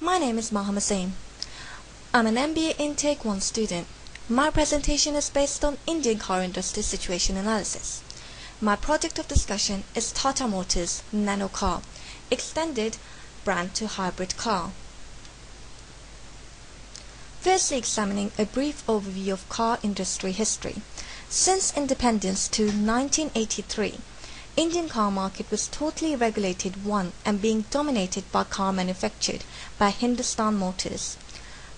My name is Maham Azeem. I'm an MBA Intake 1 student. My presentation is based on Indian car industry situation analysis. My project of discussion is Tata Motors Nano car, extended brand to hybrid car. Firstly, examining a brief overview of car industry history. Since independence to 1983, Indian car market was totally regulated and being dominated by car manufactured by Hindustan Motors.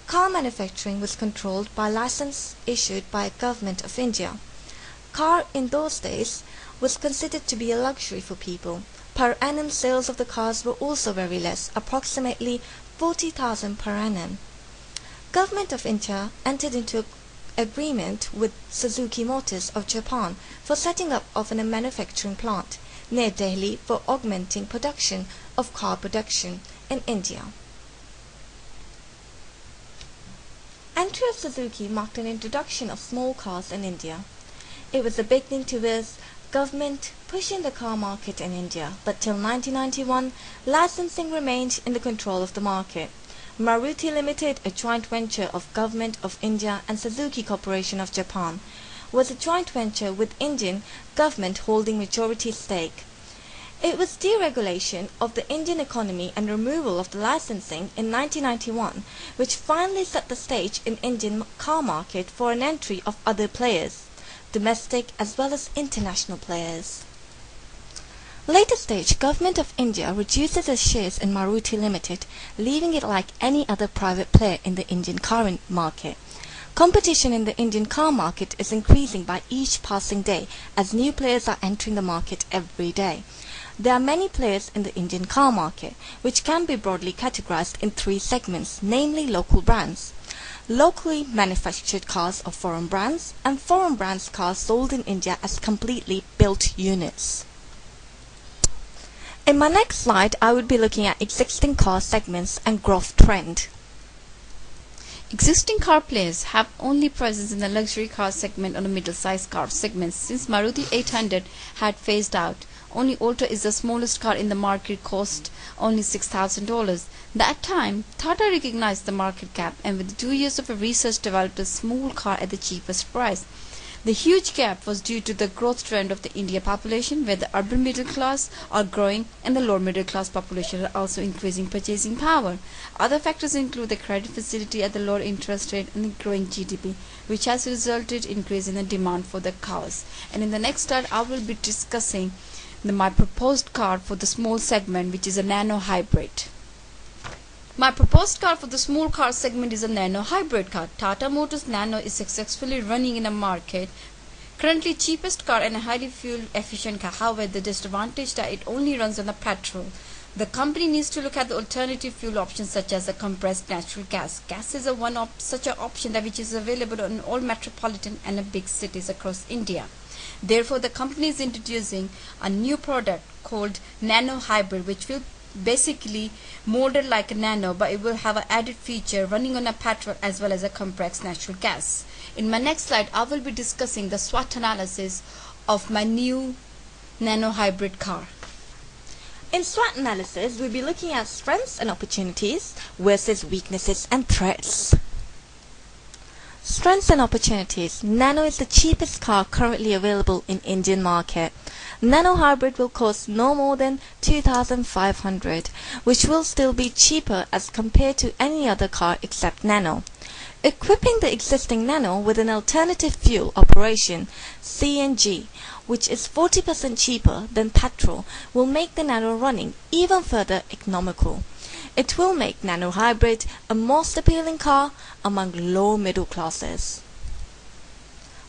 Car manufacturing was controlled by license issued by Government of India. Car in those days was considered to be a luxury for people. Per annum sales of the cars were also very less, approximately 40,000 per annum. Government of India entered into agreement with Suzuki Motors of Japan for setting up of a manufacturing plant near Delhi for augmenting production of car production in India. Entry of Suzuki marked an introduction of small cars in India. It was a beginning towards government pushing the car market in India, but till 1991 licensing remained in the control of the market. Maruti Limited, a joint venture of Government of India and Suzuki Corporation of Japan, was a joint venture with Indian government holding majority stake. It was deregulation of the Indian economy and removal of the licensing in 1991 which finally set the stage in Indian car market for an entry of other players, domestic as well as international players. Later stage, Government of India reduces its shares in Maruti Limited, leaving it like any other private player in the Indian car market. Competition in the Indian car market is increasing by each passing day as new players are entering the market every day. There are many players in the Indian car market, which can be broadly categorized in three segments, namely local brands, locally manufactured cars of foreign brands, and foreign brands cars sold in India as completely built units. In my next slide, I would be looking at existing car segments and growth trend. Existing car players have only presence in the luxury car segment or the middle-sized car segment since Maruti 800 had phased out. Only Alto is the smallest car in the market, cost only $6,000. That time, Tata recognized the market gap and with 2 years of research developed a small car at the cheapest price. The huge gap was due to the growth trend of the India population, where the urban middle class are growing and the lower middle class population are also increasing purchasing power. Other factors include the credit facility at the lower interest rate and the growing GDP, which has resulted in increase in the demand for the cars. And in the next slide, I will be discussing my proposed car for the small segment, which is a nano hybrid. My proposed car for the small car segment is a nano hybrid car. Tata Motors Nano is successfully running in a market. Currently cheapest car and a highly fuel efficient car. However, the disadvantage that it only runs on the petrol. The company needs to look at the alternative fuel options such as the compressed natural gas. Gas is such an option that which is available in all metropolitan and big cities across India. Therefore, the company is introducing a new product called nano hybrid, which will basically molded like a nano, but it will have an added feature running on a petrol as well as a compressed natural gas. In my next slide, I will be discussing the SWOT analysis of my new nano hybrid car. In SWOT analysis, we'll be looking at strengths and opportunities versus weaknesses and threats. Strengths and opportunities. Nano is the cheapest car currently available in Indian market. Nano hybrid will cost no more than 2,500, which will still be cheaper as compared to any other car except Nano. Equipping the existing Nano with an alternative fuel operation, CNG, which is 40% cheaper than petrol, will make the Nano running even further economical. It will make Nano hybrid a most appealing car among low middle classes.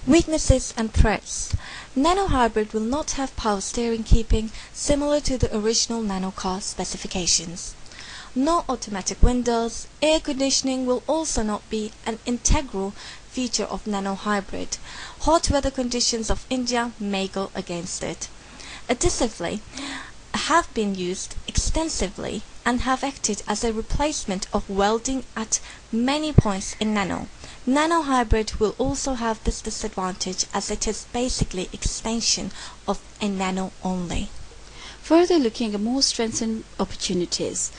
Weaknesses and threats. Nano hybrid will not have power steering keeping similar to the original Nano car specifications. No automatic windows. Air conditioning will also not be an integral feature of Nano hybrid. Hot weather conditions of India may go against it. Additively, have been used extensively and have acted as a replacement of welding at many points in Nano. Nano hybrid will also have this disadvantage as it is basically extension of a Nano only. Further looking at more strengths and opportunities.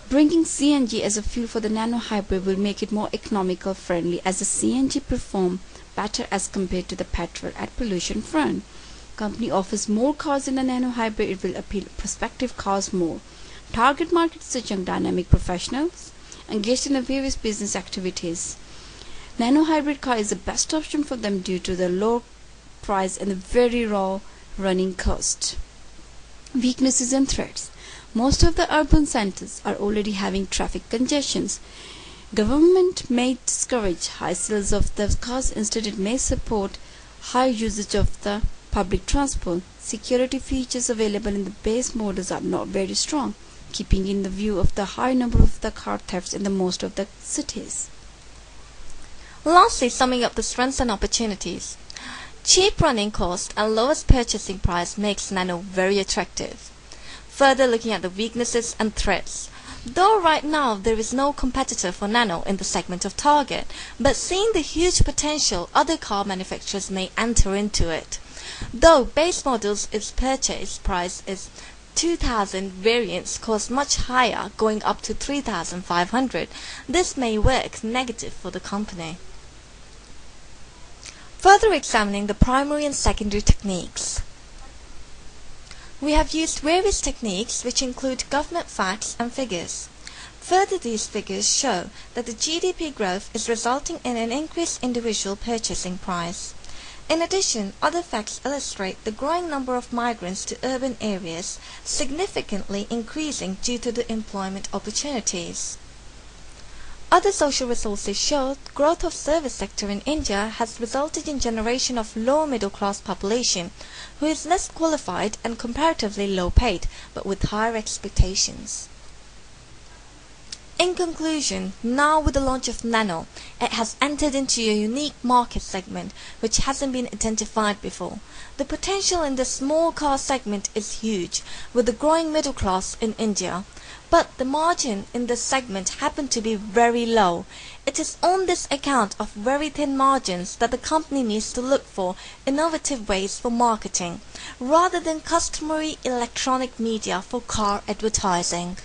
Bringing CNG as a fuel for the nano hybrid will make it more economical friendly, as the CNG perform better as compared to the petrol at pollution front. Company offers more cars in the nano hybrid. It will appeal to prospective cars more. Target market is young dynamic professionals engaged in the various business activities. Nano hybrid car is the best option for them due to the low price and the very low running cost. Weaknesses and threats. Most of the urban centers are already having traffic congestions. Government may discourage high sales of the cars. Instead, it may support high usage of the public transport. Security features available in the base models are not very strong, keeping in the view of the high number of the car thefts in the most of the cities. Lastly, summing up the strengths and opportunities. Cheap running cost and lowest purchasing price makes Nano very attractive. Further looking at the weaknesses and threats. Though right now there is no competitor for Nano in the segment of target, but seeing the huge potential, other car manufacturers may enter into it. Though base models its purchase price is 2,000, variants cost much higher, going up to 3,500. This may work negative for the company. Further examining the primary and secondary techniques. We have used various techniques which include government facts and figures. Further, these figures show that the GDP growth is resulting in an increased individual purchasing price. In addition, other facts illustrate the growing number of migrants to urban areas, significantly increasing due to the employment opportunities. Other social resources show growth of service sector in India has resulted in generation of lower middle class population who is less qualified and comparatively low paid, but with higher expectations. In conclusion, now with the launch of Nano, it has entered into a unique market segment which hasn't been identified before. The potential in the small car segment is huge, with the growing middle class in India. But the margin in this segment happened to be very low. It is on this account of very thin margins that the company needs to look for innovative ways for marketing, rather than customary electronic media for car advertising.